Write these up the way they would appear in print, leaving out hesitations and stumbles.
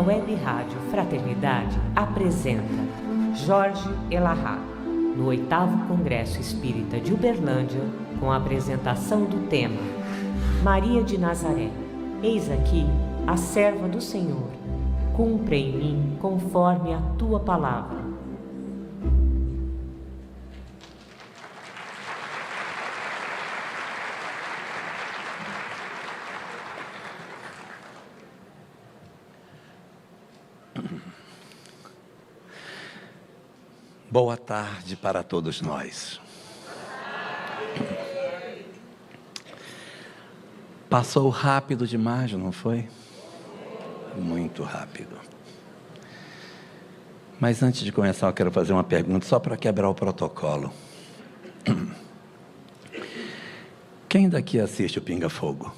Web Rádio Fraternidade apresenta Jorge Elahá, no 8º Congresso Espírita de Uberlândia, com a apresentação do tema Maria de Nazaré, eis aqui a serva do Senhor, cumpre em mim conforme a tua palavra. Boa tarde para todos nós. Passou rápido demais, não foi? Muito rápido. Mas antes de começar, eu quero fazer uma pergunta só para quebrar o protocolo. Quem daqui assiste o Pinga Fogo?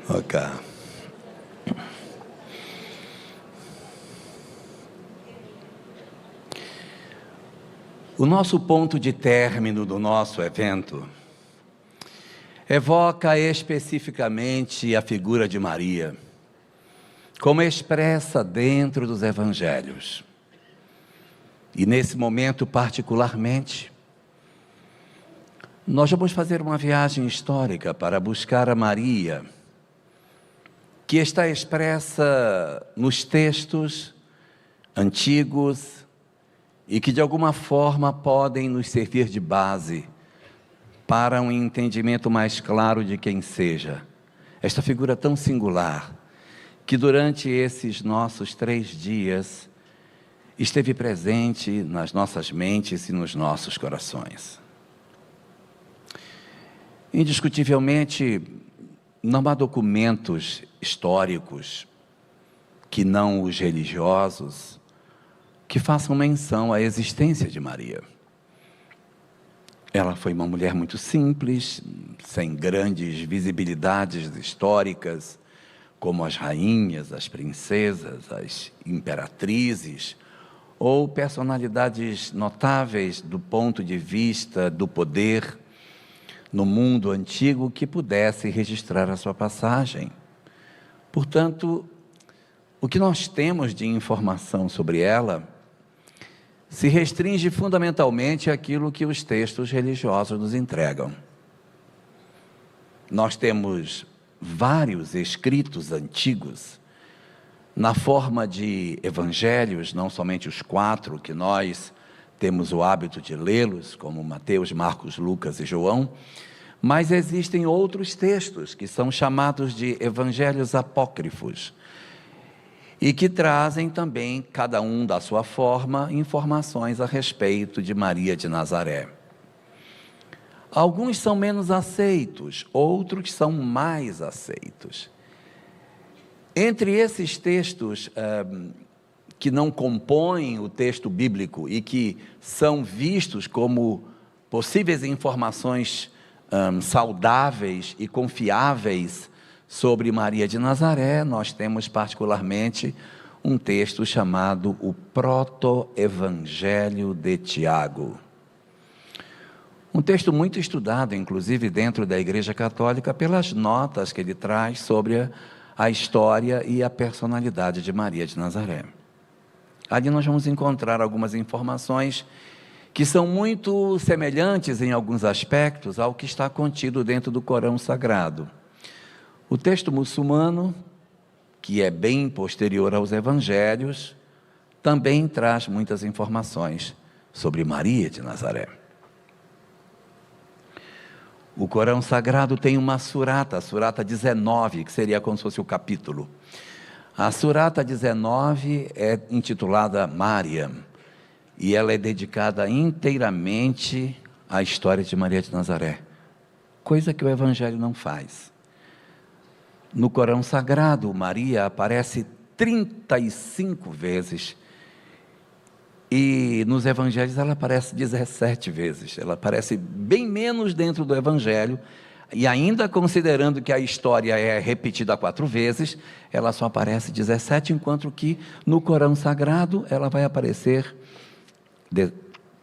Ok. O nosso ponto de término do nosso evento evoca especificamente a figura de Maria, como expressa dentro dos evangelhos. E nesse momento particularmente, nós vamos fazer uma viagem histórica para buscar a Maria, que está expressa nos textos antigos, e que de alguma forma podem nos servir de base para um entendimento mais claro de quem seja esta figura tão singular, que durante esses nossos 3 dias esteve presente nas nossas mentes e nos nossos corações. Indiscutivelmente, não há documentos históricos, que não os religiosos, que façam menção à existência de Maria. Ela foi uma mulher muito simples, sem grandes visibilidades históricas, como as rainhas, as princesas, as imperatrizes, ou personalidades notáveis do ponto de vista do poder no mundo antigo que pudesse registrar a sua passagem. Portanto, o que nós temos de informação sobre ela se restringe fundamentalmente àquilo que os textos religiosos nos entregam. Nós temos vários escritos antigos, na forma de evangelhos, não somente os 4 que nós temos o hábito de lê-los, como Mateus, Marcos, Lucas e João, mas existem outros textos que são chamados de evangelhos apócrifos, e que trazem também, cada um da sua forma, informações a respeito de Maria de Nazaré. Alguns são menos aceitos, outros são mais aceitos. Entre esses textos que não compõem o texto bíblico e que são vistos como possíveis informações saudáveis e confiáveis sobre Maria de Nazaré, nós temos particularmente um texto chamado o Proto-Evangelho de Tiago. Um texto muito estudado, inclusive dentro da Igreja Católica, pelas notas que ele traz sobre a história e a personalidade de Maria de Nazaré. Ali nós vamos encontrar algumas informações que são muito semelhantes em alguns aspectos ao que está contido dentro do Corão Sagrado. O texto muçulmano, que é bem posterior aos evangelhos, também traz muitas informações sobre Maria de Nazaré. O Corão Sagrado tem uma surata, a surata 19, que seria como se fosse o capítulo. A surata 19 é intitulada Mariam, e ela é dedicada inteiramente à história de Maria de Nazaré, coisa que o evangelho não faz. No Corão Sagrado, Maria aparece 35 vezes, e nos evangelhos ela aparece 17 vezes. Ela aparece bem menos dentro do evangelho, e ainda considerando que a história é repetida 4 vezes, ela só aparece 17, enquanto que no Corão Sagrado ela vai aparecer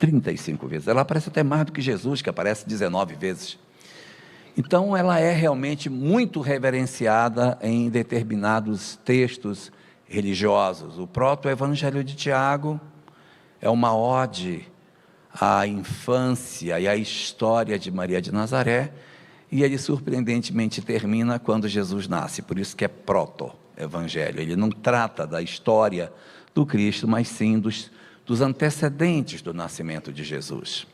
35 vezes. Ela aparece até mais do que Jesus, que aparece 19 vezes. Então, ela é realmente muito reverenciada em determinados textos religiosos. O proto-evangelho de Tiago é uma ode à infância e à história de Maria de Nazaré, e ele surpreendentemente termina quando Jesus nasce, por isso que é proto-evangelho. Ele não trata da história do Cristo, mas sim dos antecedentes do nascimento de Jesus.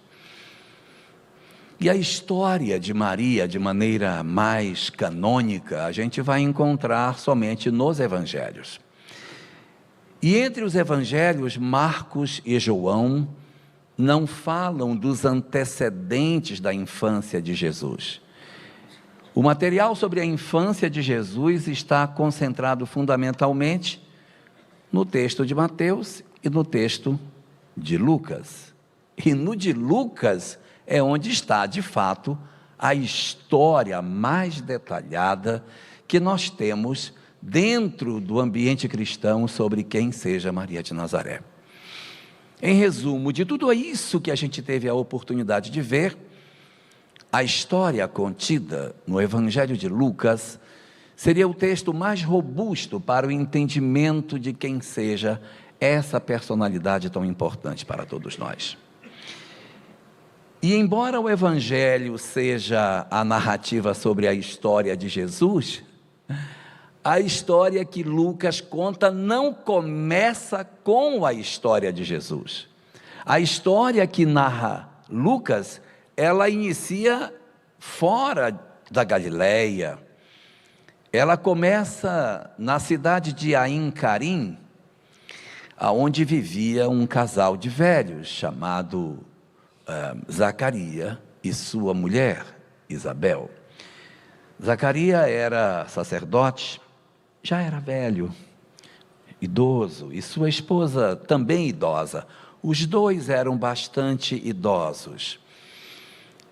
E a história de Maria, de maneira mais canônica, a gente vai encontrar somente nos evangelhos. E entre os evangelhos, Marcos e João não falam dos antecedentes da infância de Jesus. O material sobre a infância de Jesus está concentrado fundamentalmente no texto de Mateus e no texto de Lucas. E no de Lucas é onde está, de fato, a história mais detalhada que nós temos dentro do ambiente cristão sobre quem seja Maria de Nazaré. Em resumo, de tudo isso que a gente teve a oportunidade de ver, a história contida no Evangelho de Lucas seria o texto mais robusto para o entendimento de quem seja essa personalidade tão importante para todos nós. E embora o Evangelho seja a narrativa sobre a história de Jesus, a história que Lucas conta não começa com a história de Jesus. A história que narra Lucas, ela inicia fora da Galileia. Ela começa na cidade de Ain Carim, onde vivia um casal de velhos chamado Zacarias e sua mulher Isabel. Zacarias era sacerdote, já era velho, idoso, e sua esposa também idosa. Os dois eram bastante idosos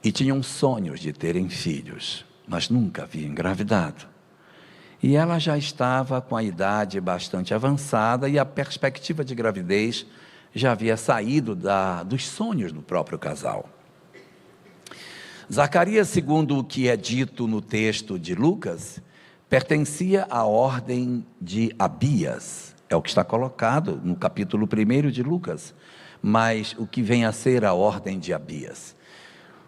e tinham sonhos de terem filhos, mas nunca haviam engravidado. E ela já estava com a idade bastante avançada e a perspectiva de gravidez já havia saído dos sonhos do próprio casal. Zacarias, segundo o que é dito no texto de Lucas, pertencia à ordem de Abias, é o que está colocado no capítulo 1 de Lucas, mas o que vem a ser a ordem de Abias.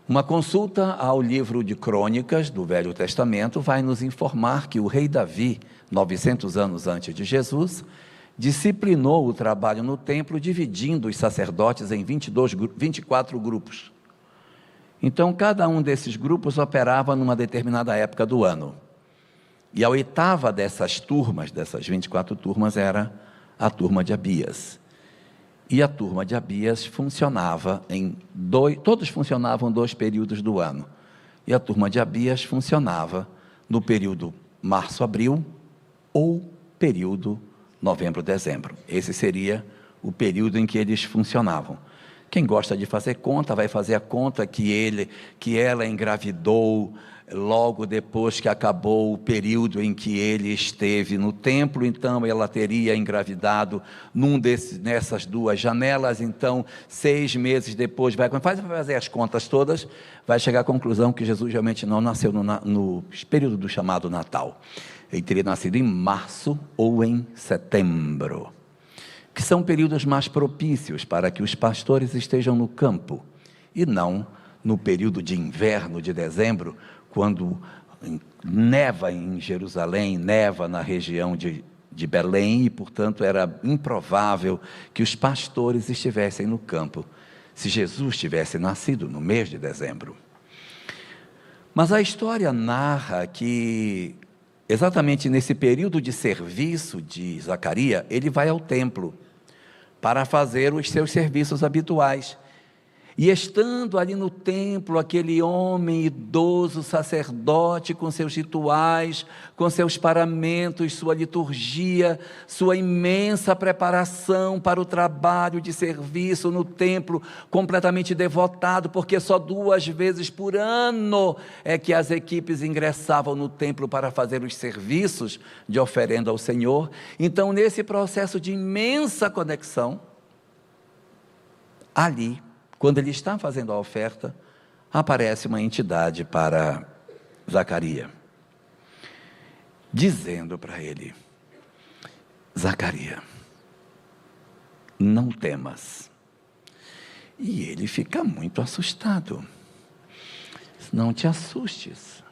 Uma consulta ao livro de Crônicas do Velho Testamento vai nos informar que o rei Davi, 900 anos antes de Jesus, disciplinou o trabalho no templo, dividindo os sacerdotes em 24 grupos. Então, cada um desses grupos operava numa determinada época do ano. E a oitava dessas turmas, dessas 24 turmas, era a turma de Abias. E a turma de Abias funcionava todos funcionavam 2 períodos do ano. E a turma de Abias funcionava no período março-abril ou período novembro-dezembro. Esse seria o período em que eles funcionavam. Quem gosta de fazer conta, vai fazer a conta que ela engravidou logo depois que acabou o período em que ele esteve no templo, então ela teria engravidado nessas 2 janelas, então 6 meses depois, vai fazer as contas todas, vai chegar à conclusão que Jesus realmente não nasceu no período do chamado Natal. Ele teria nascido em março ou em setembro, que são períodos mais propícios para que os pastores estejam no campo, e não no período de inverno de dezembro, quando neva em Jerusalém, neva na região de Belém, e portanto era improvável que os pastores estivessem no campo, se Jesus tivesse nascido no mês de dezembro. Mas a história narra que, exatamente nesse período de serviço de Zacarias, ele vai ao templo para fazer os seus serviços habituais. E estando ali no templo, aquele homem idoso, sacerdote, com seus rituais, com seus paramentos, sua liturgia, sua imensa preparação para o trabalho de serviço no templo, completamente devotado, porque só 2 vezes por ano é que as equipes ingressavam no templo para fazer os serviços de oferenda ao Senhor. Então, nesse processo de imensa conexão, ali, quando ele está fazendo a oferta, aparece uma entidade para Zacarias, dizendo para ele: Zacarias, não temas. E ele fica muito assustado. Não te assustes.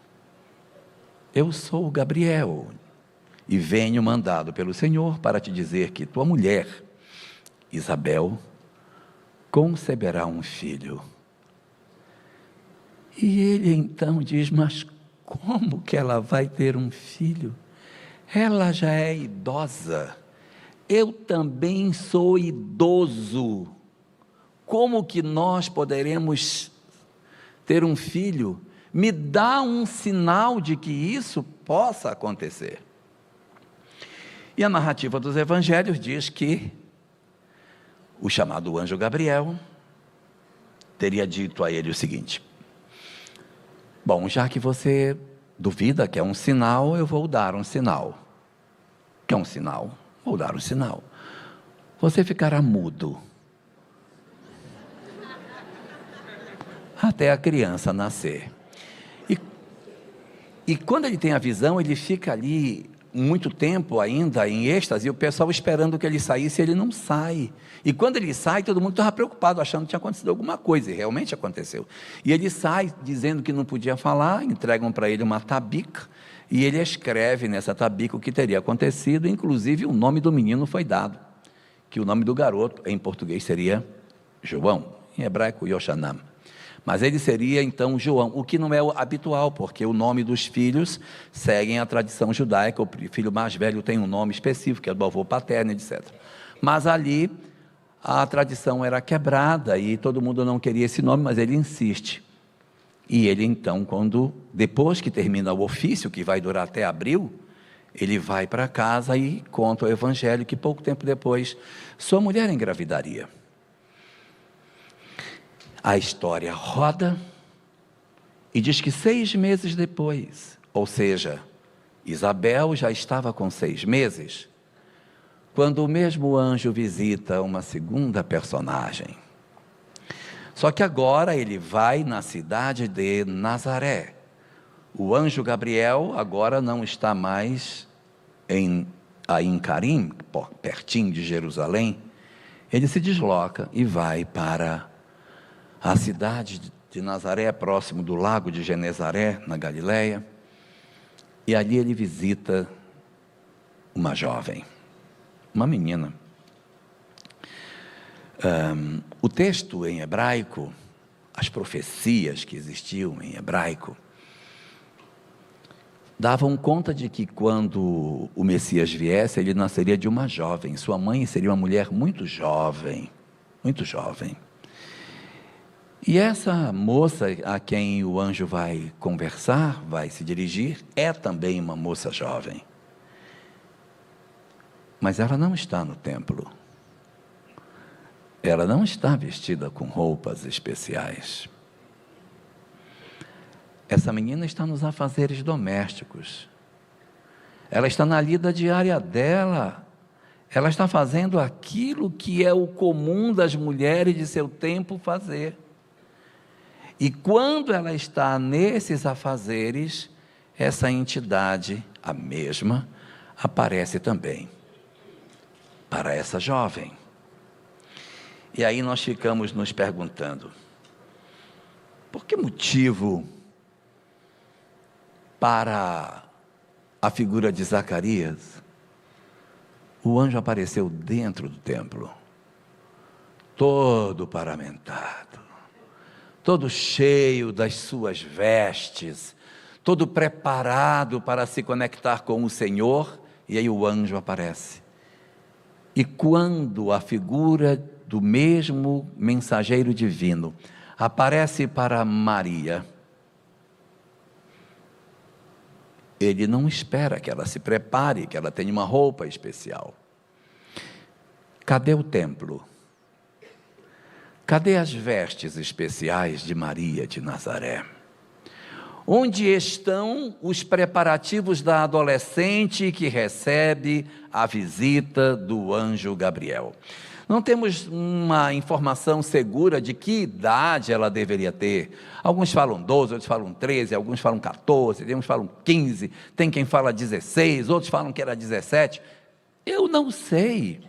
Eu sou Gabriel e venho mandado pelo Senhor para te dizer que tua mulher, Isabel, conceberá um filho. E ele então diz: mas como que ela vai ter um filho? Ela já é idosa. Eu também sou idoso. Como que nós poderemos ter um filho? Me dá um sinal de que isso possa acontecer. E a narrativa dos evangelhos diz que o chamado anjo Gabriel teria dito a ele o seguinte: bom, já que você duvida que é um sinal, eu vou dar um sinal. Que é um sinal? Vou dar um sinal. Você ficará mudo até a criança nascer. E quando ele tem a visão, ele fica ali muito tempo ainda em êxtase, e o pessoal esperando que ele saísse, ele não sai. E quando ele sai, todo mundo estava preocupado, achando que tinha acontecido alguma coisa, e realmente aconteceu. E ele sai dizendo que não podia falar, entregam para ele uma tabica, e ele escreve nessa tabica o que teria acontecido, inclusive o nome do menino foi dado, que o nome do garoto em português seria João, em hebraico Yoshanam. Mas ele seria então João, o que não é habitual, porque o nome dos filhos seguem a tradição judaica. O filho mais velho tem um nome específico, que é do avô paterno, etc. Mas ali a tradição era quebrada e todo mundo não queria esse nome, mas ele insiste. E ele então, depois que termina o ofício, que vai durar até abril, ele vai para casa e conta o evangelho que pouco tempo depois sua mulher engravidaria. A história roda e diz que 6 meses depois, ou seja, Isabel já estava com 6 meses, quando o mesmo anjo visita uma segunda personagem. Só que agora ele vai na cidade de Nazaré. O anjo Gabriel agora não está mais em Carim, pertinho de Jerusalém. Ele se desloca e vai para a cidade de Nazaré, próximo do lago de Genezaré, na Galileia, e ali ele visita uma jovem, uma menina. O texto em hebraico, as profecias que existiam em hebraico, davam conta de que quando o Messias viesse, ele nasceria de uma jovem, sua mãe seria uma mulher muito jovem, muito jovem. E essa moça a quem o anjo vai conversar, vai se dirigir, é também uma moça jovem. Mas ela não está no templo. Ela não está vestida com roupas especiais. Essa menina está nos afazeres domésticos. Ela está na lida diária dela. Ela está fazendo aquilo que é o comum das mulheres de seu tempo fazer. E quando ela está nesses afazeres, essa entidade, a mesma, aparece também para essa jovem. E aí nós ficamos nos perguntando: por que motivo para a figura de Zacarias o anjo apareceu dentro do templo, todo paramentado, todo cheio das suas vestes, todo preparado para se conectar com o Senhor, e aí o anjo aparece. E quando a figura do mesmo mensageiro divino aparece para Maria, ele não espera que ela se prepare, que ela tenha uma roupa especial. Cadê o templo? Cadê as vestes especiais de Maria de Nazaré? Onde estão os preparativos da adolescente que recebe a visita do anjo Gabriel? Não temos uma informação segura de que idade ela deveria ter. Alguns falam 12, outros falam 13, alguns falam 14, alguns falam 15, tem quem fala 16, outros falam que era 17. Eu não sei,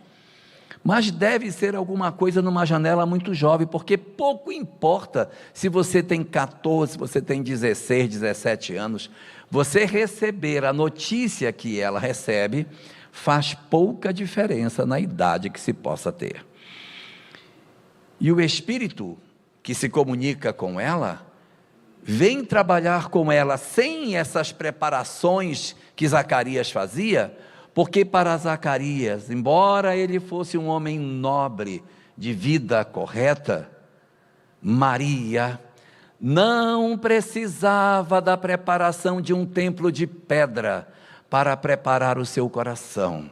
mas deve ser alguma coisa numa janela muito jovem, porque pouco importa se você tem 14, se você tem 16, 17 anos, você receber a notícia que ela recebe, faz pouca diferença na idade que se possa ter. E o Espírito que se comunica com ela, vem trabalhar com ela sem essas preparações que Zacarias fazia, porque para Zacarias, embora ele fosse um homem nobre, de vida correta, Maria não precisava da preparação de um templo de pedra, para preparar o seu coração,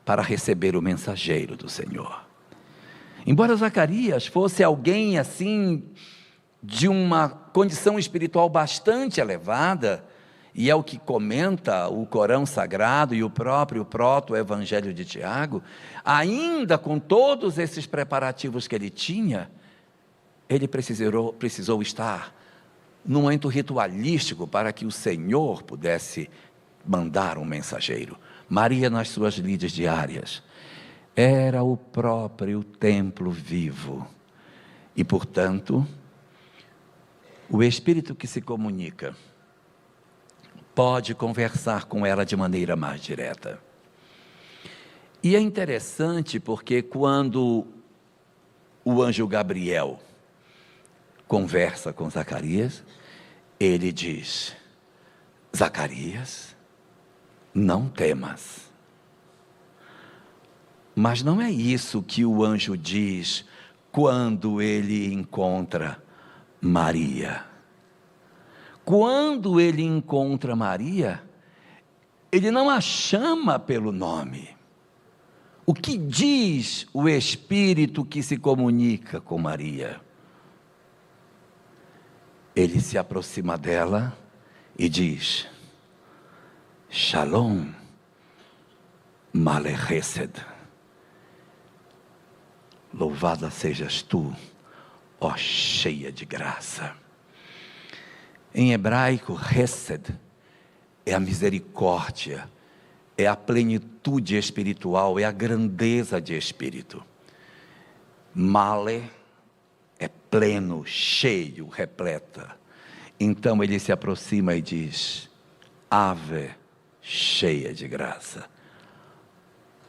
para receber o mensageiro do Senhor. Embora Zacarias fosse alguém assim, de uma condição espiritual bastante elevada, e é o que comenta o Corão Sagrado e o próprio proto-evangelho de Tiago, ainda com todos esses preparativos que ele tinha, ele precisou estar num momento ritualístico para que o Senhor pudesse mandar um mensageiro. Maria, nas suas lides diárias, era o próprio templo vivo, e portanto, o Espírito que se comunica, pode conversar com ela de maneira mais direta. E é interessante porque quando o anjo Gabriel conversa com Zacarias, ele diz: Zacarias, não temas. Mas não é isso que o anjo diz quando ele encontra Maria. Quando ele encontra Maria, ele não a chama pelo nome. O que diz o Espírito que se comunica com Maria? Ele se aproxima dela e diz: Shalom, Malech Hesed. Louvada sejas tu, ó cheia de graça. Em hebraico, Hesed é a misericórdia, é a plenitude espiritual, é a grandeza de espírito. Male é pleno, cheio, repleta. Então ele se aproxima e diz: Ave, cheia de graça,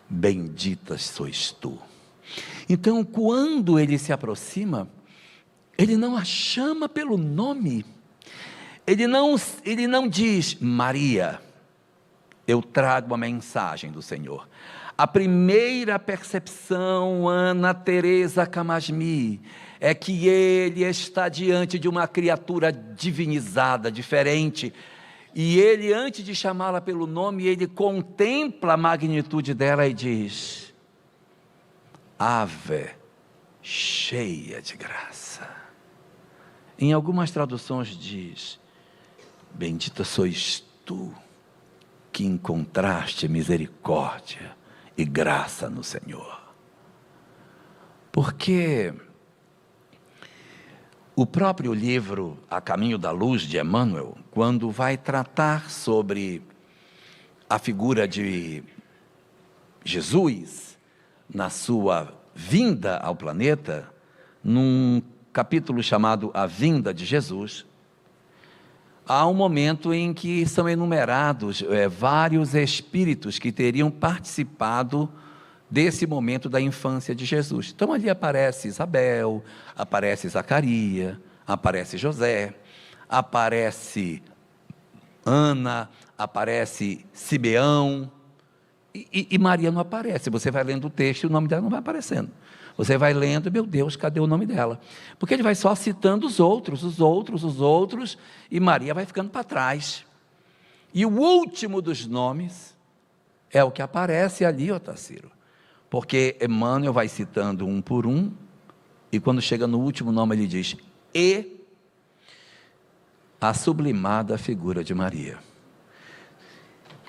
bendita sois tu. Então, quando ele se aproxima, ele não a chama pelo nome, ele não diz: Maria, eu trago a mensagem do Senhor. A primeira percepção, Ana Teresa Camasmi, é que ele está diante de uma criatura divinizada, diferente, e ele, antes de chamá-la pelo nome, ele contempla a magnitude dela e diz: Ave, cheia de graça. Em algumas traduções diz: bendita sois tu, que encontraste misericórdia e graça no Senhor. Porque o próprio livro A Caminho da Luz, de Emmanuel, quando vai tratar sobre a figura de Jesus na sua vinda ao planeta, num capítulo chamado A Vinda de Jesus, há um momento em que são enumerados vários espíritos que teriam participado desse momento da infância de Jesus. Então ali aparece Isabel, aparece Zacarias, aparece José, aparece Ana, aparece Simeão, e Maria não aparece. Você vai lendo o texto e o nome dela não vai aparecendo. Você vai lendo, meu Deus, cadê o nome dela? Porque ele vai só citando os outros, e Maria vai ficando para trás. E o último dos nomes é o que aparece ali, Otacílio. Porque Emmanuel vai citando um por um, e quando chega no último nome ele diz: e a sublimada figura de Maria.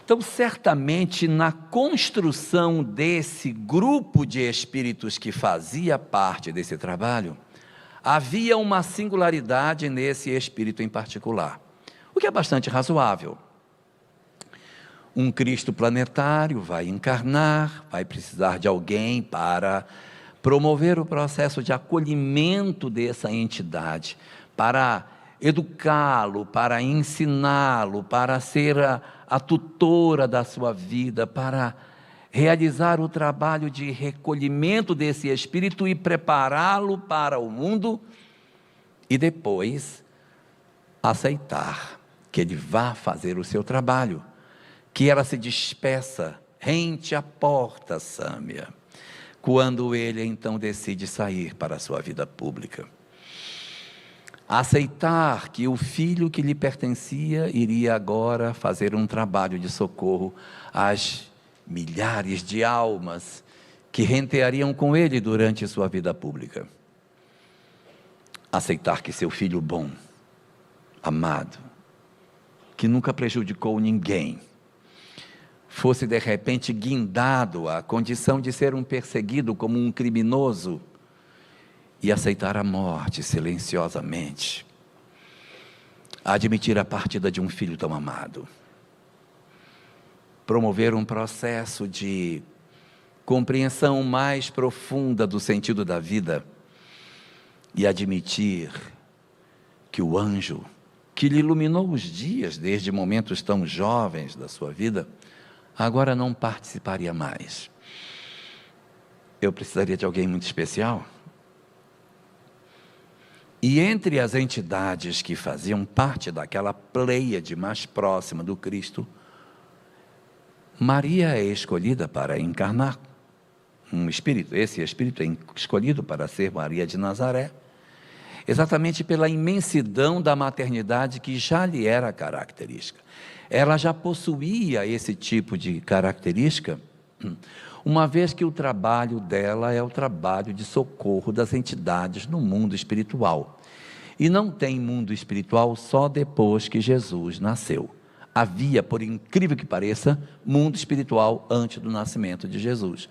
Então, certamente, na construção desse grupo de espíritos que fazia parte desse trabalho, havia uma singularidade nesse espírito em particular, o que é bastante razoável. Um Cristo planetário vai encarnar, vai precisar de alguém para promover o processo de acolhimento dessa entidade, para educá-lo, para ensiná-lo, para ser a tutora da sua vida, para realizar o trabalho de recolhimento desse espírito e prepará-lo para o mundo, e depois aceitar que ele vá fazer o seu trabalho, que ela se despeça rente à porta, Sâmia, quando ele então decide sair para a sua vida pública. Aceitar que o filho que lhe pertencia iria agora fazer um trabalho de socorro às milhares de almas que renteariam com ele durante sua vida pública. Aceitar que seu filho bom, amado, que nunca prejudicou ninguém, fosse de repente guindado à condição de ser um perseguido como um criminoso, e aceitar a morte silenciosamente, admitir a partida de um filho tão amado, promover um processo de compreensão mais profunda do sentido da vida e admitir que o anjo que lhe iluminou os dias desde momentos tão jovens da sua vida, agora não participaria mais. Eu precisaria de alguém muito especial? E entre as entidades que faziam parte daquela pleiade mais próxima do Cristo, Maria é escolhida para encarnar um espírito. Esse espírito é escolhido para ser Maria de Nazaré, exatamente pela imensidão da maternidade que já lhe era característica. Ela já possuía esse tipo de característica, uma vez que o trabalho dela é o trabalho de socorro das entidades no mundo espiritual. E não tem mundo espiritual só depois que Jesus nasceu. Havia, por incrível que pareça, mundo espiritual antes do nascimento de Jesus.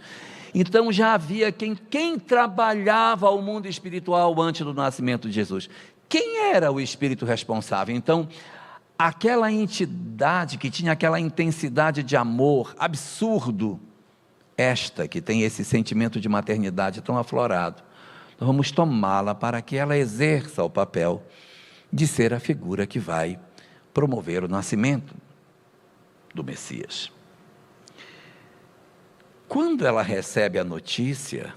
Então já havia quem trabalhava o mundo espiritual antes do nascimento de Jesus. Quem era o espírito responsável? Então, aquela entidade que tinha aquela intensidade de amor absurdo, esta que tem esse sentimento de maternidade tão aflorado, nós vamos tomá-la para que ela exerça o papel de ser a figura que vai promover o nascimento do Messias. Quando ela recebe a notícia,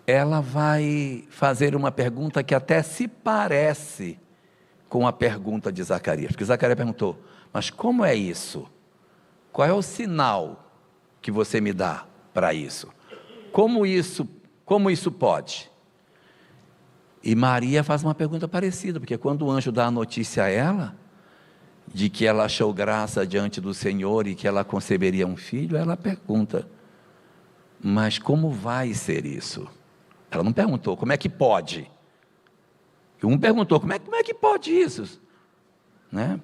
ela vai fazer uma pergunta que até se parece com a pergunta de Zacarias, porque Zacarias perguntou: mas como é isso? Qual é o sinal que você me dá para isso? Como isso pode? E Maria faz uma pergunta parecida, porque quando o anjo dá a notícia a ela, de que ela achou graça diante do Senhor e que ela conceberia um filho, ela pergunta: mas como vai ser isso? Ela não perguntou como é que pode. Um perguntou como é que pode isso, né?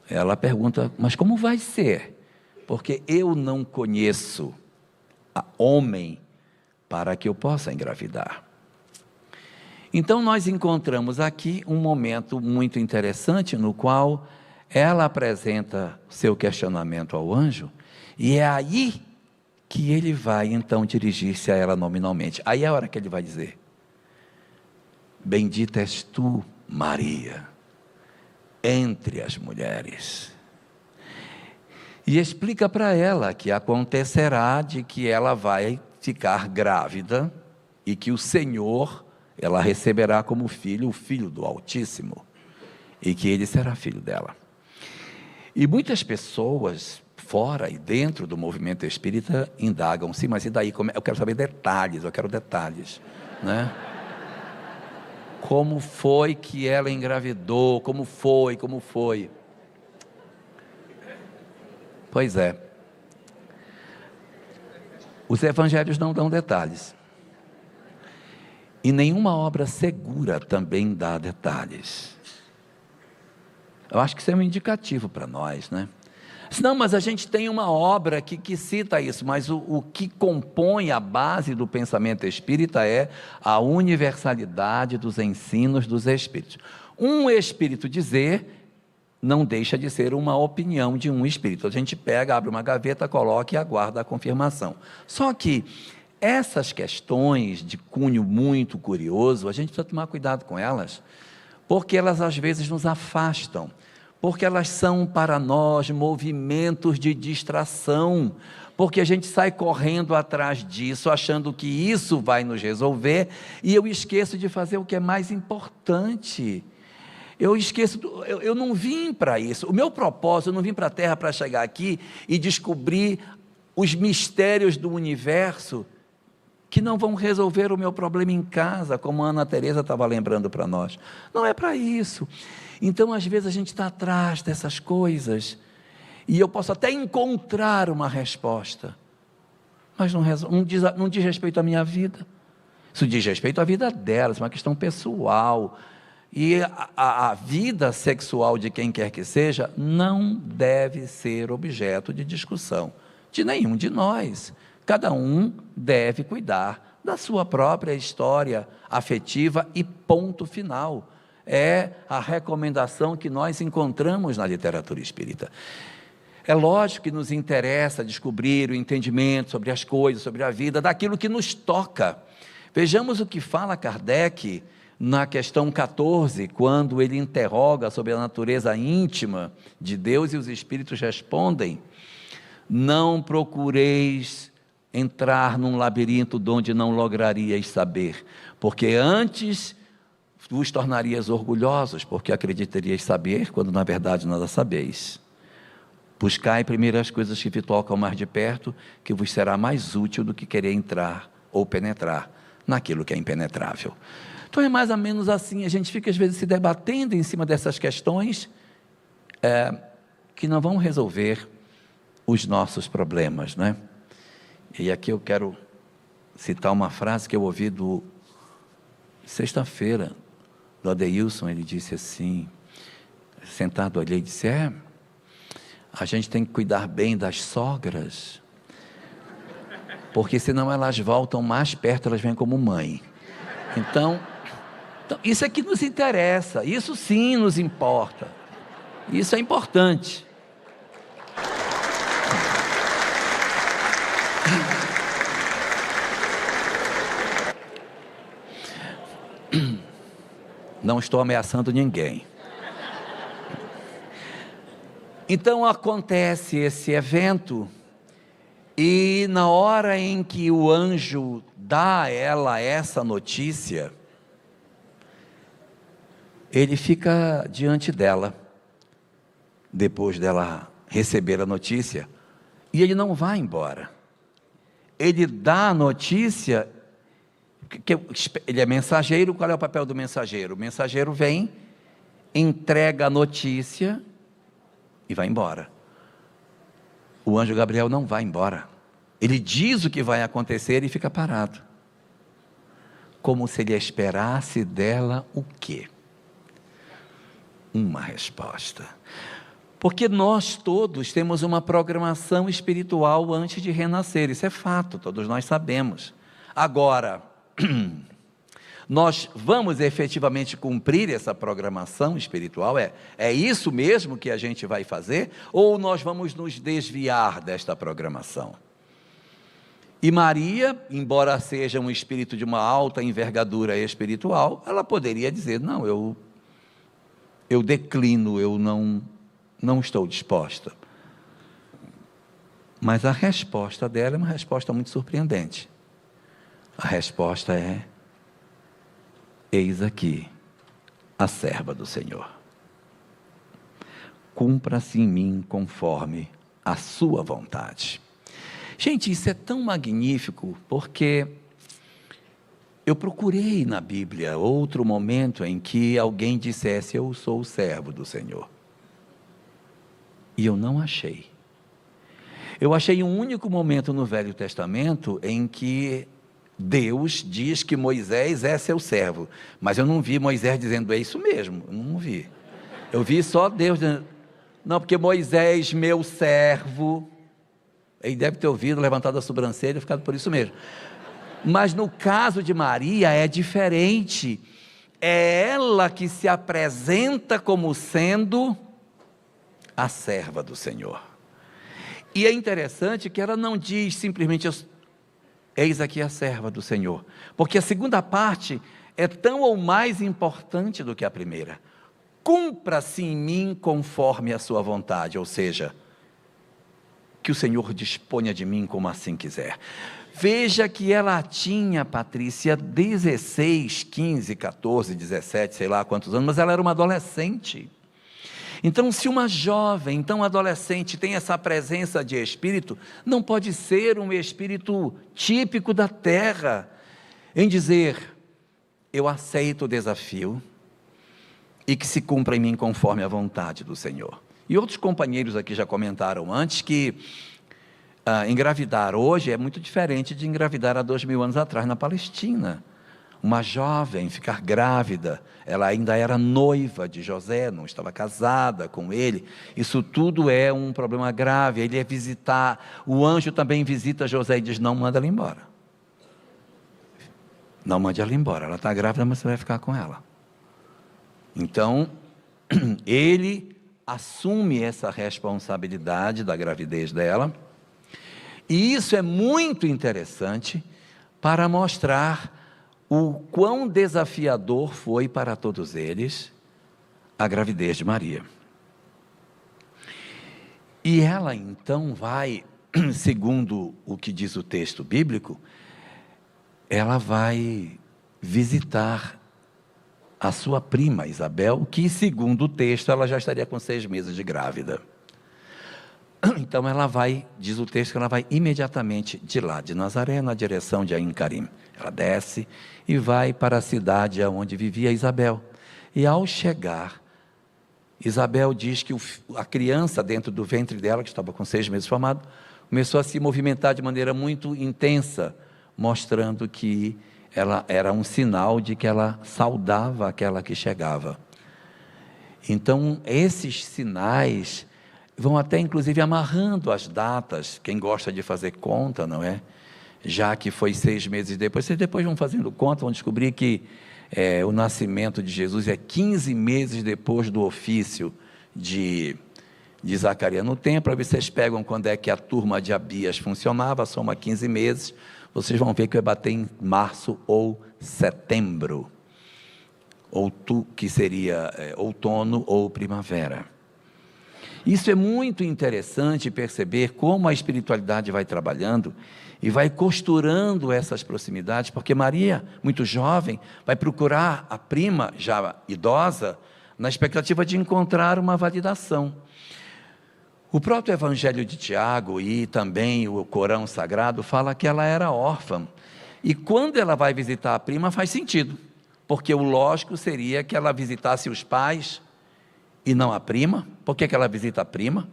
Ela pergunta: mas como vai ser? Porque eu não conheço homem para que eu possa engravidar. Então nós encontramos aqui um momento muito interessante no qual ela apresenta seu questionamento ao anjo, e é aí que ele vai então dirigir-se a ela nominalmente. Aí é a hora que ele vai dizer: bendita és tu, Maria, entre as mulheres. E explica para ela que acontecerá de que ela vai ficar grávida e que o Senhor, ela receberá como filho o Filho do Altíssimo, e que ele será filho dela. E muitas pessoas fora e dentro do movimento espírita indagam: sim, mas e daí? Eu quero saber detalhes, né? Como foi que ela engravidou? Como foi? Pois é, os evangelhos não dão detalhes, e nenhuma obra segura também dá detalhes. Eu acho que isso é um indicativo para nós, né? Não, mas a gente tem uma obra que cita isso, mas o que compõe a base do pensamento espírita é a universalidade dos ensinos dos espíritos. Um espírito dizer não deixa de ser uma opinião de um espírito. A gente pega, abre uma gaveta, coloca e aguarda a confirmação. Só que essas questões de cunho muito curioso, a gente precisa tomar cuidado com elas, porque elas às vezes nos afastam, porque elas são para nós movimentos de distração, porque a gente sai correndo atrás disso, achando que isso vai nos resolver, e eu esqueço de fazer o que é mais importante. Eu não vim para isso. O meu propósito, eu não vim para a Terra para chegar aqui e descobrir os mistérios do universo que não vão resolver o meu problema em casa, como a Ana Teresa estava lembrando para nós. Não é para isso. Então, às vezes, a gente está atrás dessas coisas, e eu posso até encontrar uma resposta, mas não diz respeito à minha vida. Isso diz respeito à vida delas, uma questão pessoal. E a vida sexual de quem quer que seja não deve ser objeto de discussão de nenhum de nós. Cada um deve cuidar da sua própria história afetiva e ponto final. É a recomendação que nós encontramos na literatura espírita. É lógico que nos interessa descobrir o entendimento sobre as coisas, sobre a vida, daquilo que nos toca. Vejamos o que fala Kardec na questão 14, quando ele interroga sobre a natureza íntima de Deus e os espíritos respondem: não procureis entrar num labirinto de onde não lograríeis saber, porque antes vos tornarias orgulhosos, porque acreditarias saber, quando na verdade nada sabeis. Buscai primeiro as coisas que vos tocam mais de perto, que vos será mais útil do que querer entrar ou penetrar naquilo que é impenetrável. Então é mais ou menos assim, a gente fica às vezes se debatendo em cima dessas questões que não vão resolver os nossos problemas, né? E aqui eu quero citar uma frase que eu ouvi sexta-feira, do Adeilson. Ele disse assim, sentado ali, ele disse: a gente tem que cuidar bem das sogras, porque senão elas voltam mais perto, elas vêm como mãe. Então, isso é que nos interessa, isso sim nos importa, isso é importante. Não estou ameaçando ninguém. Então acontece esse evento, e na hora em que o anjo dá a ela essa notícia, ele fica diante dela, depois dela receber a notícia, e ele não vai embora. Ele dá a notícia, ele é mensageiro. Qual é o papel do mensageiro? O mensageiro vem, entrega a notícia e vai embora. O anjo Gabriel não vai embora. Ele diz o que vai acontecer e fica parado, como se ele esperasse dela o quê? Uma resposta. Porque nós todos temos uma programação espiritual antes de renascer, isso é fato, todos nós sabemos. Agora, nós vamos efetivamente cumprir essa programação espiritual? É isso mesmo que a gente vai fazer? Ou nós vamos nos desviar desta programação? E Maria, embora seja um espírito de uma alta envergadura espiritual, ela poderia dizer: não, eu declino, eu não estou disposta. Mas a resposta dela é uma resposta muito surpreendente. A resposta é: eis aqui a serva do Senhor, cumpra-se em mim conforme a sua vontade. Gente, isso é tão magnífico, porque eu procurei na Bíblia outro momento em que alguém dissesse: eu sou o servo do Senhor, e eu não achei. Eu achei um único momento no Velho Testamento em que Deus diz que Moisés é seu servo, mas eu não vi Moisés dizendo: é isso mesmo. Eu não vi. Eu vi só Deus dizendo: Não, porque Moisés, meu servo, ele deve ter ouvido, levantado a sobrancelha e ficado por isso mesmo. Mas no caso de Maria é diferente. É ela que se apresenta como sendo a serva do Senhor. E é interessante que ela não diz simplesmente, eis aqui a serva do Senhor. Porque a segunda parte é tão ou mais importante do que a primeira. Cumpra-se em mim conforme a sua vontade, ou seja, que o Senhor disponha de mim como assim quiser. Veja que ela tinha, Patrícia, 16, 15, 14, 17, sei lá quantos anos, mas ela era uma adolescente. Então, se uma jovem, então adolescente, tem essa presença de espírito, não pode ser um espírito típico da terra, em dizer, eu aceito o desafio, e que se cumpra em mim conforme a vontade do Senhor. E outros companheiros aqui já comentaram antes que engravidar hoje é muito diferente de engravidar há 2000 anos atrás na Palestina. Uma jovem ficar grávida, ela ainda era noiva de José, não estava casada com ele, isso tudo é um problema grave. Ele ia visitar, o anjo também visita José e diz, não manda ela embora, não mande ela embora, ela está grávida, mas você vai ficar com ela. Então, ele assume essa responsabilidade da gravidez dela, e isso é muito interessante para mostrar o quão desafiador foi para todos eles a gravidez de Maria. E ela então vai, segundo o que diz o texto bíblico, ela vai visitar a sua prima Isabel, que segundo o texto ela já estaria com 6 meses de grávida. Então ela vai, diz o texto que ela vai imediatamente de lá, de Nazaré, na direção de Ain Carim. Ela desce e vai para a cidade onde vivia Isabel. E ao chegar, Isabel diz que a criança dentro do ventre dela, que estava com 6 meses formado, começou a se movimentar de maneira muito intensa, mostrando que ela era um sinal de que ela saudava aquela que chegava. Então, esses sinais vão até, inclusive, amarrando as datas. Quem gosta de fazer conta, não é? Já que foi 6 meses depois, vocês depois vão fazendo conta, vão descobrir que o nascimento de Jesus é 15 meses depois do ofício de Zacarias no templo. Aí vocês pegam quando é que a turma de Abias funcionava, soma 15 meses, vocês vão ver que vai bater em março ou setembro, que seria outono ou primavera. Isso é muito interessante perceber como a espiritualidade vai trabalhando e vai costurando essas proximidades, porque Maria, muito jovem, vai procurar a prima, já idosa, na expectativa de encontrar uma validação. O próprio Evangelho de Tiago e também o Corão Sagrado fala que ela era órfã, e quando ela vai visitar a prima faz sentido, porque o lógico seria que ela visitasse os pais e não a prima. Por que ela visita a prima?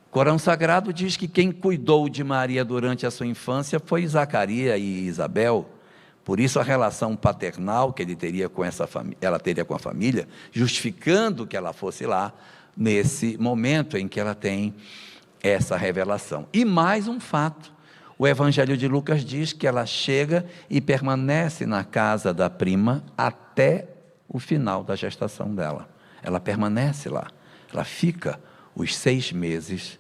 O Corão Sagrado diz que quem cuidou de Maria durante a sua infância foi Zacarias e Isabel. Por isso a relação paternal que ela teria com a família, justificando que ela fosse lá, nesse momento em que ela tem essa revelação. E mais um fato, o Evangelho de Lucas diz que ela chega e permanece na casa da prima até o final da gestação dela. Ela permanece lá, ela fica os 6 meses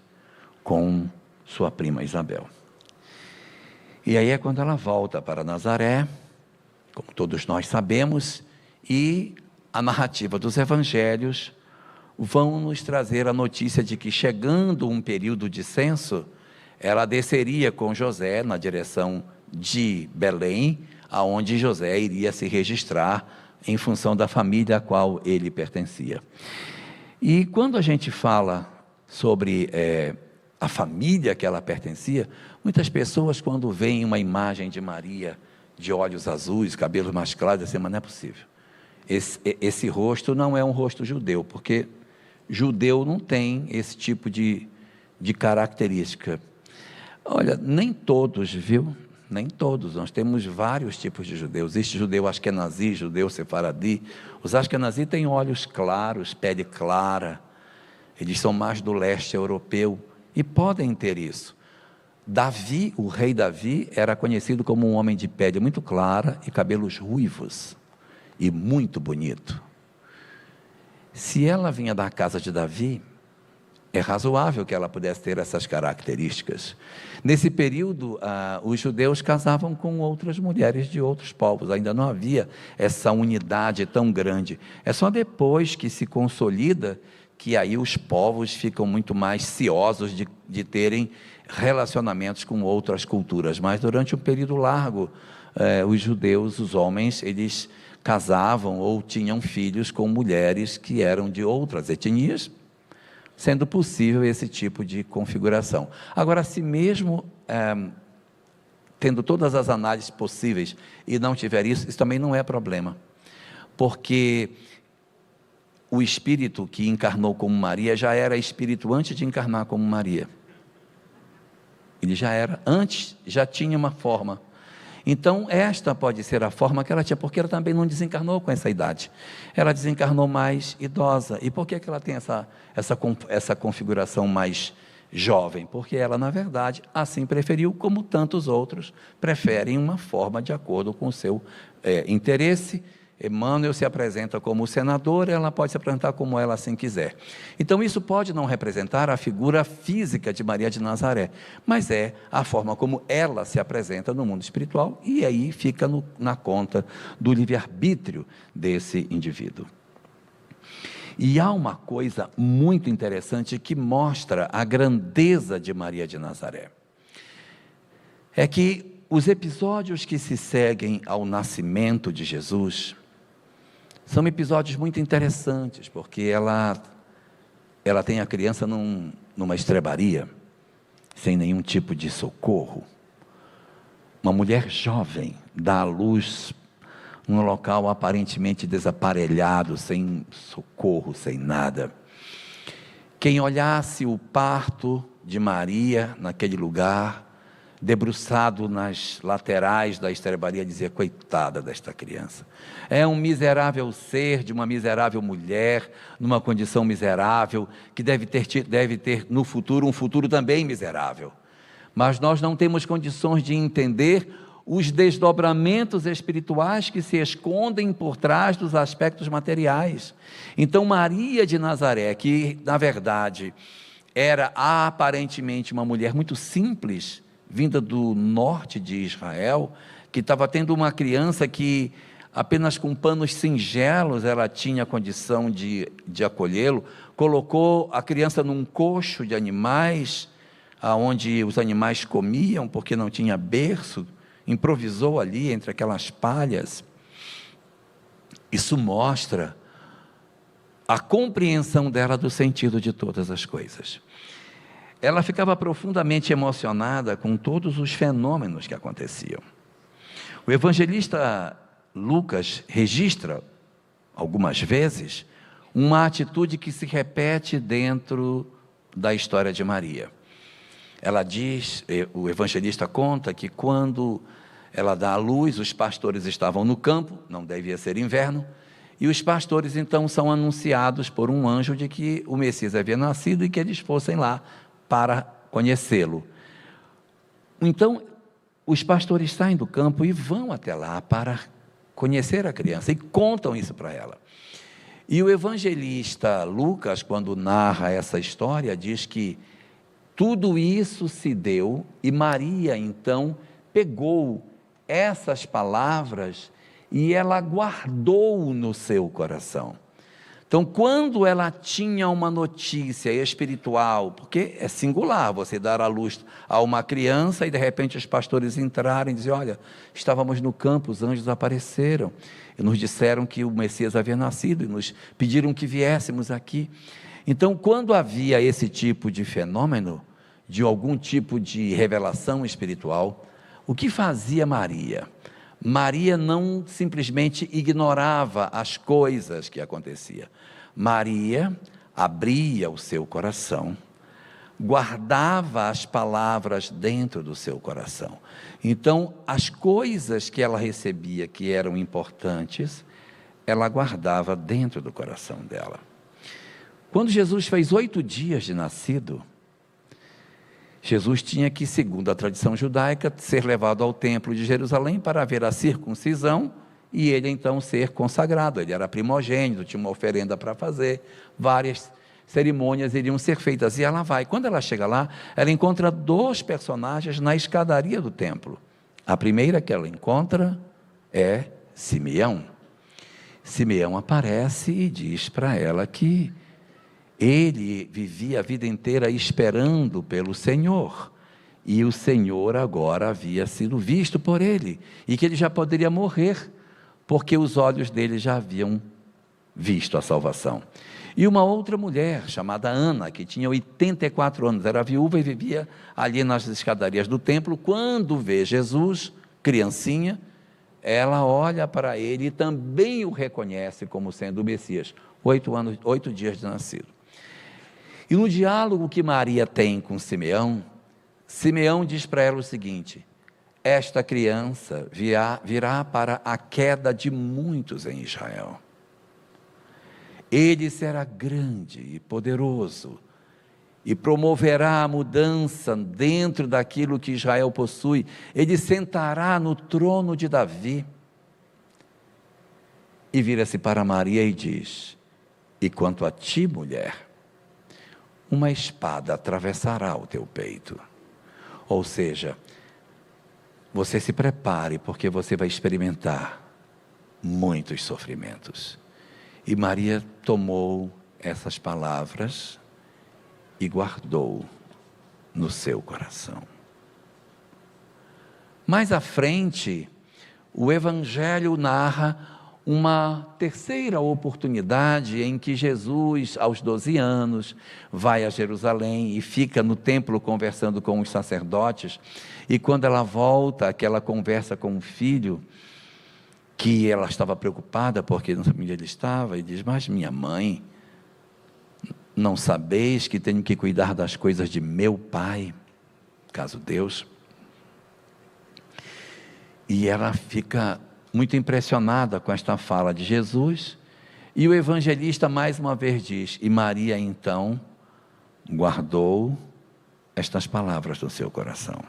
com sua prima Isabel. E aí é quando ela volta para Nazaré, como todos nós sabemos, e a narrativa dos evangelhos vão nos trazer a notícia de que, chegando um período de censo, ela desceria com José na direção de Belém, aonde José iria se registrar em função da família a qual ele pertencia. E quando a gente fala sobre a família que ela pertencia, muitas pessoas, quando veem uma imagem de Maria de olhos azuis, cabelos mais claros, dizem, mas não é possível. Esse rosto não é um rosto judeu, porque judeu não tem esse tipo de característica. Olha, nem todos, viu? Nem todos, nós temos vários tipos de judeus. Existe judeu Ashkenazi, judeu Sefaradi. Os Ashkenazi têm olhos claros, pele clara. eles são mais do leste europeu, e podem ter isso. Davi, o rei Davi, era conhecido como um homem de pele muito clara e cabelos ruivos, e muito bonito. Se ela vinha da casa de Davi, é razoável que ela pudesse ter essas características. Nesse período, os judeus casavam com outras mulheres de outros povos, ainda não havia essa unidade tão grande. É só depois que se consolida, que aí os povos ficam muito mais ciosos de terem relacionamentos com outras culturas. Mas durante um período largo, os judeus, os homens, eles casavam ou tinham filhos com mulheres que eram de outras etnias, sendo possível esse tipo de configuração. Agora, se mesmo tendo todas as análises possíveis e não tiver isso também não é problema, porque o espírito que encarnou como Maria já era espírito antes de encarnar como Maria. Ele já era, antes já tinha uma forma. Então, esta pode ser a forma que ela tinha, porque ela também não desencarnou com essa idade. Ela desencarnou mais idosa. E por que ela tem essa configuração mais jovem? Porque ela, na verdade, assim preferiu, como tantos outros preferem uma forma de acordo com o seu interesse. Emmanuel se apresenta como senadora, ela pode se apresentar como ela assim quiser. Então isso pode não representar a figura física de Maria de Nazaré, mas é a forma como ela se apresenta no mundo espiritual, e aí fica na conta do livre-arbítrio desse indivíduo. E há uma coisa muito interessante que mostra a grandeza de Maria de Nazaré. É que os episódios que se seguem ao nascimento de Jesus são episódios muito interessantes, porque ela tem a criança numa estrebaria, sem nenhum tipo de socorro. Uma mulher jovem dá à luz num local aparentemente desaparelhado, sem socorro, sem nada. Quem olhasse o parto de Maria naquele lugar, debruçado nas laterais da estrebaria, dizia: coitada desta criança, é um miserável ser de uma miserável mulher, numa condição miserável, que deve ter no futuro um futuro também miserável. Mas nós não temos condições de entender os desdobramentos espirituais que se escondem por trás dos aspectos materiais. Então Maria de Nazaré, que na verdade era aparentemente uma mulher muito simples, vinda do norte de Israel, que estava tendo uma criança que apenas com panos singelos ela tinha condição de acolhê-lo, colocou a criança num coxo de animais, onde os animais comiam, porque não tinha berço, improvisou ali entre aquelas palhas. Isso mostra a compreensão dela do sentido de todas as coisas. Ela ficava profundamente emocionada com todos os fenômenos que aconteciam. O evangelista Lucas registra, algumas vezes, uma atitude que se repete dentro da história de Maria. Ela diz, o evangelista conta que quando ela dá à luz, os pastores estavam no campo, não devia ser inverno, e os pastores então são anunciados por um anjo de que o Messias havia nascido e que eles fossem lá para conhecê-lo. Então, os pastores saem do campo e vão até lá para conhecer a criança, e contam isso para ela. E o evangelista Lucas, quando narra essa história, diz que tudo isso se deu, e Maria então pegou essas palavras e ela guardou no seu coração. Então, quando ela tinha uma notícia espiritual, porque é singular você dar à luz a uma criança e de repente os pastores entrarem e dizer: olha, estávamos no campo, os anjos apareceram e nos disseram que o Messias havia nascido e nos pediram que viéssemos aqui. Então, quando havia esse tipo de fenômeno, de algum tipo de revelação espiritual, o que fazia Maria? Maria não simplesmente ignorava as coisas que aconteciam. Maria abria o seu coração, guardava as palavras dentro do seu coração. Então, as coisas que ela recebia que eram importantes, ela guardava dentro do coração dela. Quando Jesus fez 8 dias de nascido, Jesus tinha que, segundo a tradição judaica, ser levado ao templo de Jerusalém para ver a circuncisão e ele então ser consagrado. Ele era primogênito, tinha uma oferenda para fazer, várias cerimônias iriam ser feitas, e ela vai. Quando ela chega lá, ela encontra 2 personagens na escadaria do templo. A primeira que ela encontra é Simeão. Simeão aparece e diz para ela que ele vivia a vida inteira esperando pelo Senhor, e o Senhor agora havia sido visto por ele, e que ele já poderia morrer, porque os olhos dele já haviam visto a salvação. E uma outra mulher, chamada Ana, que tinha 84 anos, era viúva e vivia ali nas escadarias do templo, quando vê Jesus, criancinha, ela olha para ele e também o reconhece como sendo o Messias, 8 dias de nascido. E no diálogo que Maria tem com Simeão, Simeão diz para ela o seguinte: esta criança virá para a queda de muitos em Israel. Ele será grande e poderoso, e promoverá a mudança dentro daquilo que Israel possui. Ele sentará no trono de Davi. E vira-se para Maria e diz: e quanto a ti, mulher, uma espada atravessará o teu peito. Ou seja, você se prepare, porque você vai experimentar muitos sofrimentos. E Maria tomou essas palavras e guardou no seu coração. Mais à frente, o Evangelho narra uma terceira oportunidade em que Jesus, aos 12 anos, vai a Jerusalém e fica no templo conversando com os sacerdotes, e quando ela volta, aquela conversa com o filho, que ela estava preocupada porque não sabia onde ele estava, e diz: mas minha mãe, não sabeis que tenho que cuidar das coisas de meu pai, caso Deus? E ela fica muito impressionada com esta fala de Jesus, e o evangelista mais uma vez diz: e Maria então guardou estas palavras no seu coração.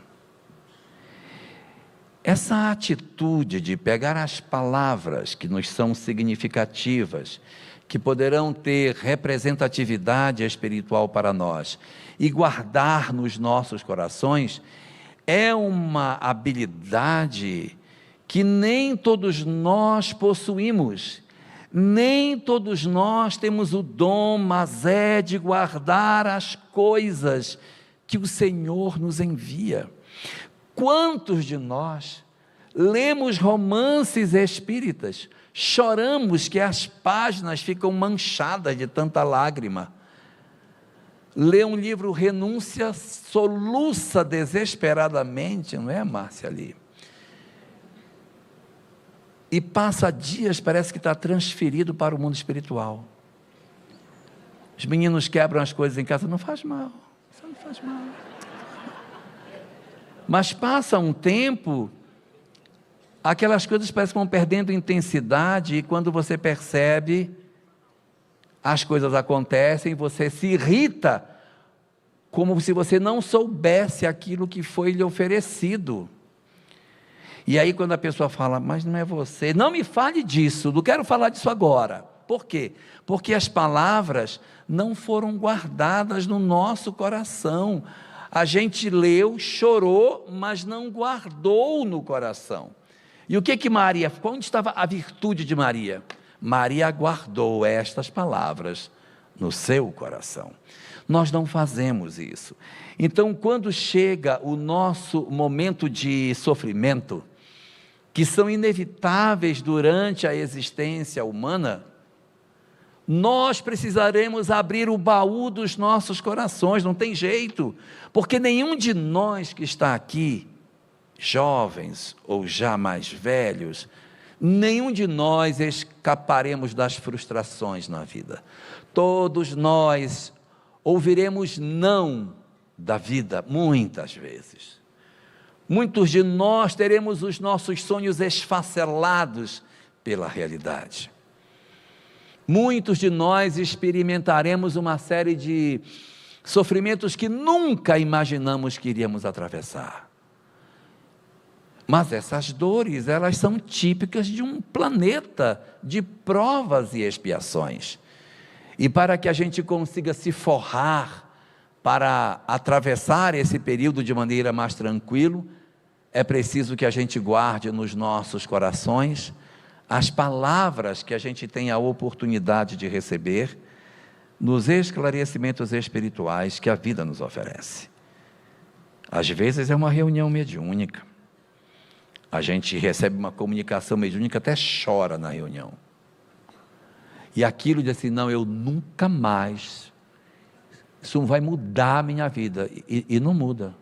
Essa atitude de pegar as palavras que nos são significativas, que poderão ter representatividade espiritual para nós, e guardar nos nossos corações, é uma habilidade que nem todos nós possuímos, nem todos nós temos o dom, mas é de guardar as coisas que o Senhor nos envia. Quantos de nós lemos romances espíritas, choramos que as páginas ficam manchadas de tanta lágrima, lê um livro Renúncia, soluça desesperadamente, não é, Márcia, ali? E passa dias, parece que está transferido para o mundo espiritual. Os meninos quebram as coisas em casa, não faz mal, isso não faz mal. Mas passa um tempo, aquelas coisas parecem que vão perdendo intensidade, e quando você percebe, as coisas acontecem, você se irrita, como se você não soubesse aquilo que foi lhe oferecido. E aí quando a pessoa fala: mas não é você, não me fale disso, não quero falar disso agora. Por quê? Porque as palavras não foram guardadas no nosso coração. A gente leu, chorou, mas não guardou no coração. E o que Maria, onde estava a virtude de Maria? Maria guardou estas palavras no seu coração. Nós não fazemos isso. Então, quando chega o nosso momento de sofrimento, que são inevitáveis durante a existência humana, nós precisaremos abrir o baú dos nossos corações, não tem jeito, porque nenhum de nós que está aqui, jovens ou já mais velhos, nenhum de nós escaparemos das frustrações na vida. Todos nós ouviremos não da vida, muitas vezes. Muitos de nós teremos os nossos sonhos esfacelados pela realidade. Muitos de nós experimentaremos uma série de sofrimentos que nunca imaginamos que iríamos atravessar. Mas essas dores, elas são típicas de um planeta de provas e expiações. E para que a gente consiga se forrar para atravessar esse período de maneira mais tranquila, é preciso que a gente guarde nos nossos corações as palavras que a gente tem a oportunidade de receber nos esclarecimentos espirituais que a vida nos oferece. Às vezes é uma reunião mediúnica. A gente recebe uma comunicação mediúnica, até chora na reunião. E aquilo diz assim, não, eu nunca mais, isso vai mudar a minha vida. E não muda.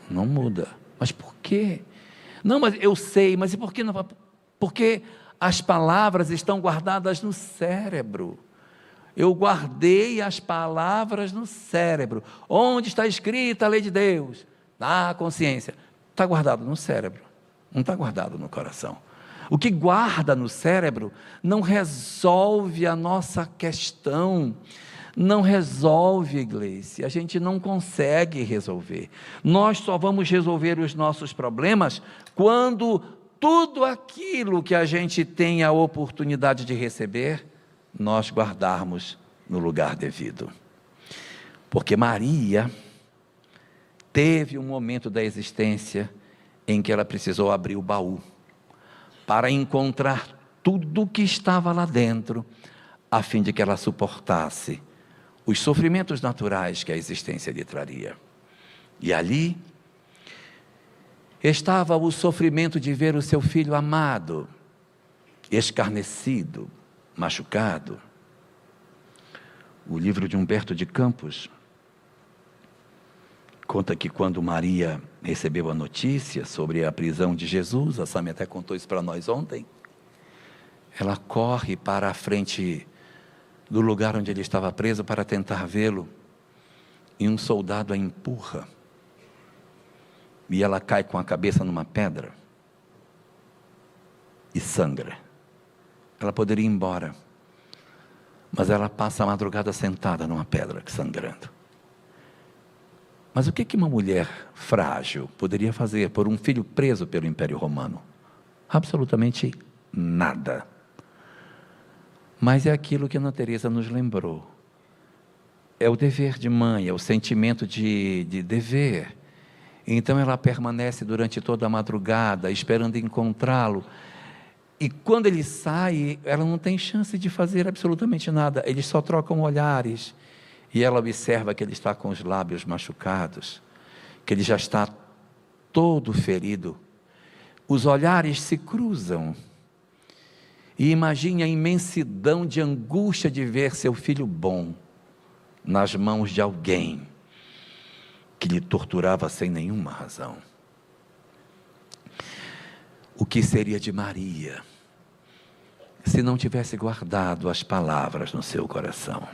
Não muda. Mas por quê? Não, mas eu sei, mas e por que não? Porque as palavras estão guardadas no cérebro. Eu guardei as palavras no cérebro. Onde está escrita a lei de Deus? Na consciência. Está guardado no cérebro, não está guardado no coração. O que guarda no cérebro não resolve a nossa questão, não resolve, igreja, a gente não consegue resolver. Nós só vamos resolver os nossos problemas quando tudo aquilo que a gente tem a oportunidade de receber, nós guardarmos no lugar devido. Porque Maria teve um momento da existência em que ela precisou abrir o baú para encontrar tudo o que estava lá dentro, a fim de que ela suportasse os sofrimentos naturais que a existência lhe traria. E ali estava o sofrimento de ver o seu filho amado, escarnecido, machucado. O livro de Humberto de Campos conta que quando Maria recebeu a notícia sobre a prisão de Jesus, a Sami até contou isso para nós ontem, ela corre para a frente do lugar onde ele estava preso para tentar vê-lo, e um soldado a empurra, e ela cai com a cabeça numa pedra, e sangra. Ela poderia ir embora, mas ela passa a madrugada sentada numa pedra, sangrando. Mas o que uma mulher frágil poderia fazer por um filho preso pelo Império Romano? Absolutamente nada. Mas é aquilo que Ana Teresa nos lembrou. É o dever de mãe, é o sentimento de dever. Então ela permanece durante toda a madrugada, esperando encontrá-lo. E quando ele sai, ela não tem chance de fazer absolutamente nada. Eles só trocam olhares. E ela observa que ele está com os lábios machucados, que ele já está todo ferido. Os olhares se cruzam. E imagine a imensidão de angústia de ver seu filho bom nas mãos de alguém que lhe torturava sem nenhuma razão. O que seria de Maria se não tivesse guardado as palavras no seu coração?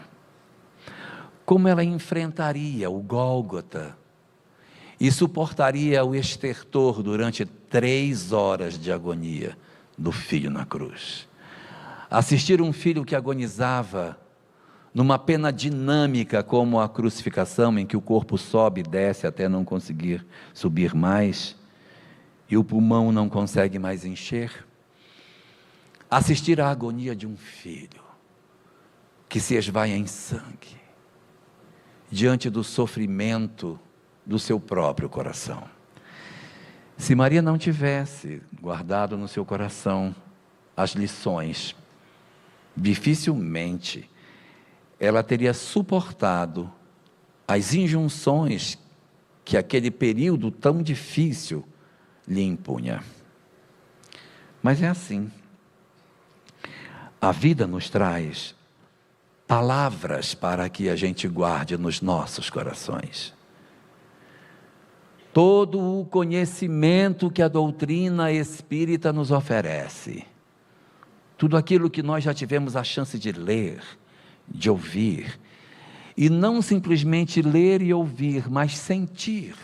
Como ela enfrentaria o Gólgota e suportaria o estertor durante 3 horas de agonia do filho na cruz? Assistir um filho que agonizava numa pena dinâmica como a crucificação, em que o corpo sobe e desce até não conseguir subir mais, e o pulmão não consegue mais encher. Assistir à agonia de um filho que se esvai em sangue, diante do sofrimento do seu próprio coração. Se Maria não tivesse guardado no seu coração as lições, dificilmente ela teria suportado as injunções que aquele período tão difícil lhe impunha. Mas é assim. A vida nos traz palavras para que a gente guarde nos nossos corações. Todo o conhecimento que a doutrina espírita nos oferece, tudo aquilo que nós já tivemos a chance de ler, de ouvir, e não simplesmente ler e ouvir, mas sentir.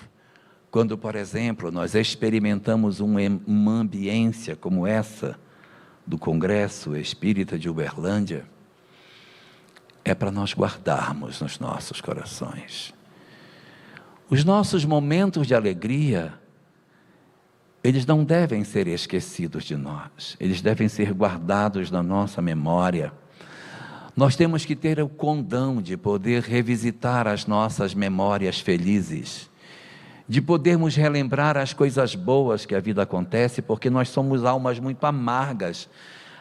Quando, por exemplo, nós experimentamos uma ambiência como essa do Congresso Espírita de Uberlândia é para nós guardarmos nos nossos corações. Os nossos momentos de alegria, eles não devem ser esquecidos de nós, eles devem ser guardados na nossa memória. Nós temos que ter o condão de poder revisitar as nossas memórias felizes, de podermos relembrar as coisas boas que a vida acontece, porque nós somos almas muito amargas.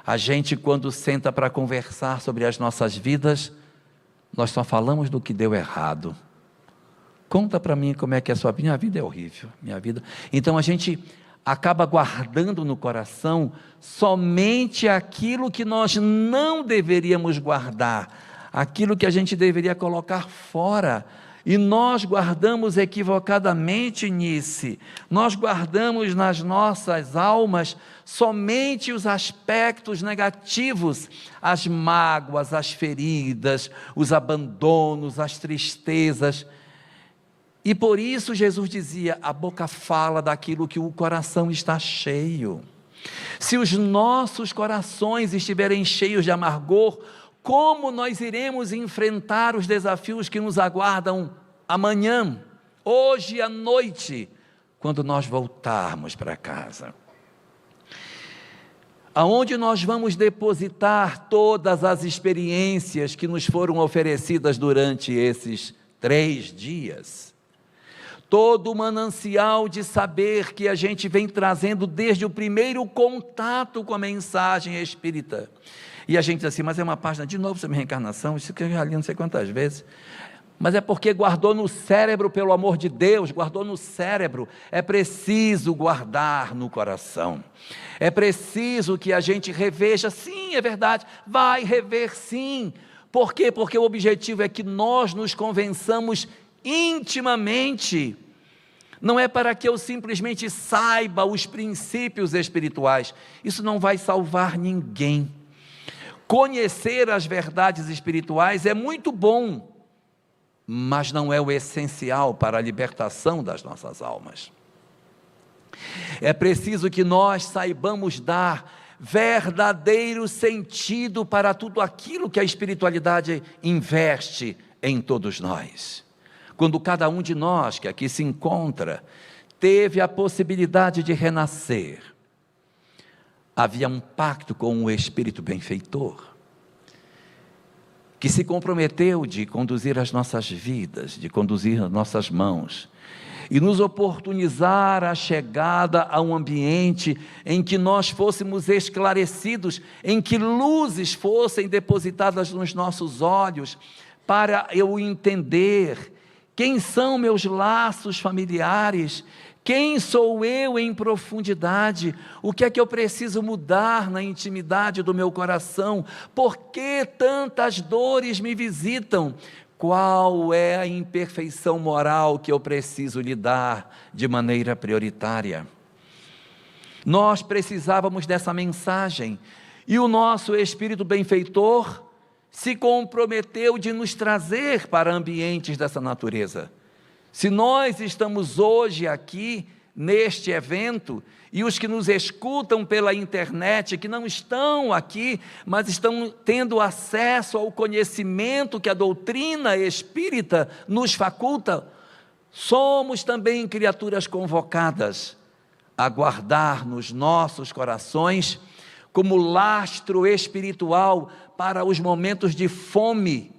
A gente, quando senta para conversar sobre as nossas vidas, nós só falamos do que deu errado. Conta para mim como é que é a sua vida. Minha vida é horrível, minha vida. Então a gente acaba guardando no coração somente aquilo que nós não deveríamos guardar, aquilo que a gente deveria colocar fora. E nós guardamos equivocadamente nisso. Nós guardamos nas nossas almas somente os aspectos negativos, as mágoas, as feridas, os abandonos, as tristezas. E por isso Jesus dizia, a boca fala daquilo que o coração está cheio. Se os nossos corações estiverem cheios de amargor, como nós iremos enfrentar os desafios que nos aguardam amanhã, hoje à noite, quando nós voltarmos para casa? Aonde nós vamos depositar todas as experiências que nos foram oferecidas durante esses 3 dias? Todo o manancial de saber que a gente vem trazendo desde o primeiro contato com a mensagem espírita. E a gente diz assim, mas é uma página de novo sobre reencarnação, isso que eu já li não sei quantas vezes. Mas é porque guardou no cérebro, pelo amor de Deus, guardou no cérebro. É preciso guardar no coração. É preciso que a gente reveja, sim, é verdade, vai rever sim. Por quê? Porque o objetivo é que nós nos convençamos intimamente. Não é para que eu simplesmente saiba os princípios espirituais. Isso não vai salvar ninguém. Conhecer as verdades espirituais é muito bom, mas não é o essencial para a libertação das nossas almas. É preciso que nós saibamos dar verdadeiro sentido para tudo aquilo que a espiritualidade investe em todos nós. Quando cada um de nós que aqui se encontra teve a possibilidade de renascer, havia um pacto com o Espírito benfeitor, que se comprometeu de conduzir as nossas vidas, de conduzir as nossas mãos, e nos oportunizar a chegada a um ambiente em que nós fôssemos esclarecidos, em que luzes fossem depositadas nos nossos olhos, para eu entender quem são meus laços familiares, quem sou eu em profundidade, o que é que eu preciso mudar na intimidade do meu coração, por que tantas dores me visitam, qual é a imperfeição moral que eu preciso lidar de maneira prioritária. Nós precisávamos dessa mensagem, e o nosso Espírito benfeitor se comprometeu de nos trazer para ambientes dessa natureza. Se nós estamos hoje aqui, neste evento, e os que nos escutam pela internet, que não estão aqui, mas estão tendo acesso ao conhecimento que a doutrina espírita nos faculta, somos também criaturas convocadas a guardar nos nossos corações, como lastro espiritual para os momentos de fome,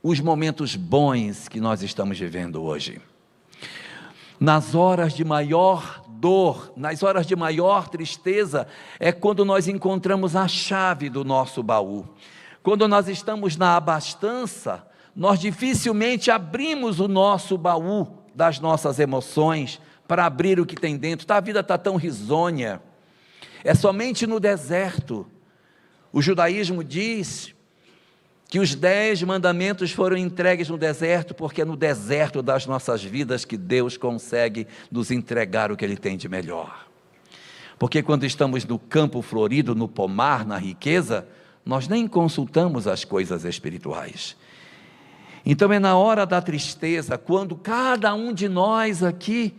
os momentos bons que nós estamos vivendo hoje. Nas horas de maior dor, nas horas de maior tristeza, é quando nós encontramos a chave do nosso baú. Quando nós estamos na abastança, nós dificilmente abrimos o nosso baú das nossas emoções para abrir o que tem dentro. A vida está tão risonha. É somente no deserto. O judaísmo diz que os 10 mandamentos foram entregues no deserto, porque é no deserto das nossas vidas que Deus consegue nos entregar o que Ele tem de melhor. Porque quando estamos no campo florido, no pomar, na riqueza, nós nem consultamos as coisas espirituais. Então é na hora da tristeza, quando cada um de nós aqui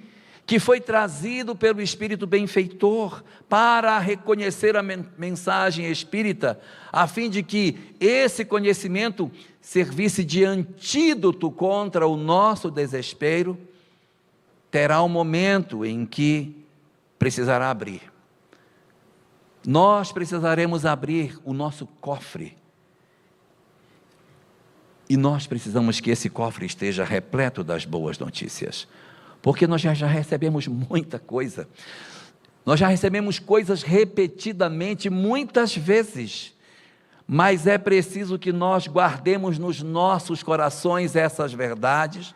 que foi trazido pelo Espírito benfeitor para reconhecer a mensagem espírita, a fim de que esse conhecimento servisse de antídoto contra o nosso desespero, terá um momento em que precisará abrir. Nós precisaremos abrir o nosso cofre. E nós precisamos que esse cofre esteja repleto das boas notícias. Porque nós já recebemos muita coisa. Nós já recebemos coisas repetidamente, muitas vezes. Mas é preciso que nós guardemos nos nossos corações essas verdades,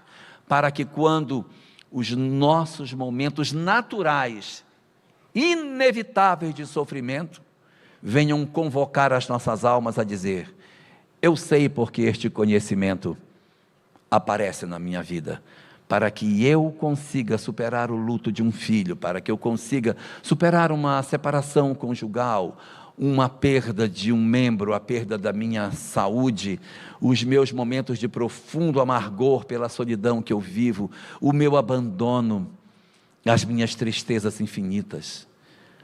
para que quando os nossos momentos naturais, inevitáveis de sofrimento, venham convocar as nossas almas a dizer: eu sei porque este conhecimento aparece na minha vida, para que eu consiga superar o luto de um filho, para que eu consiga superar uma separação conjugal, uma perda de um membro, a perda da minha saúde, os meus momentos de profundo amargor pela solidão que eu vivo, o meu abandono, as minhas tristezas infinitas,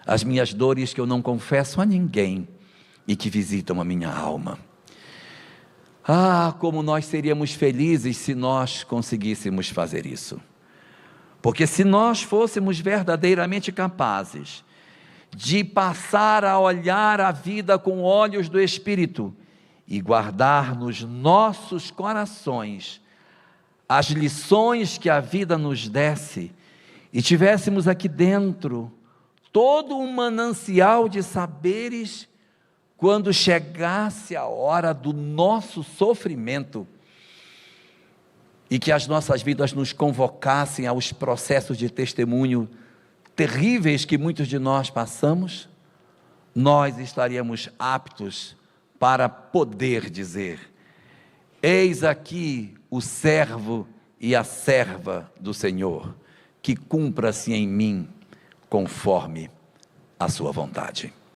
as minhas dores que eu não confesso a ninguém e que visitam a minha alma. Ah, como nós seríamos felizes se nós conseguíssemos fazer isso. Porque se nós fôssemos verdadeiramente capazes de passar a olhar a vida com olhos do Espírito e guardar nos nossos corações as lições que a vida nos desse, e tivéssemos aqui dentro todo um manancial de saberes, quando chegasse a hora do nosso sofrimento, e que as nossas vidas nos convocassem aos processos de testemunho terríveis que muitos de nós passamos, nós estaríamos aptos para poder dizer: eis aqui o servo e a serva do Senhor, que cumpra-se em mim conforme a sua vontade.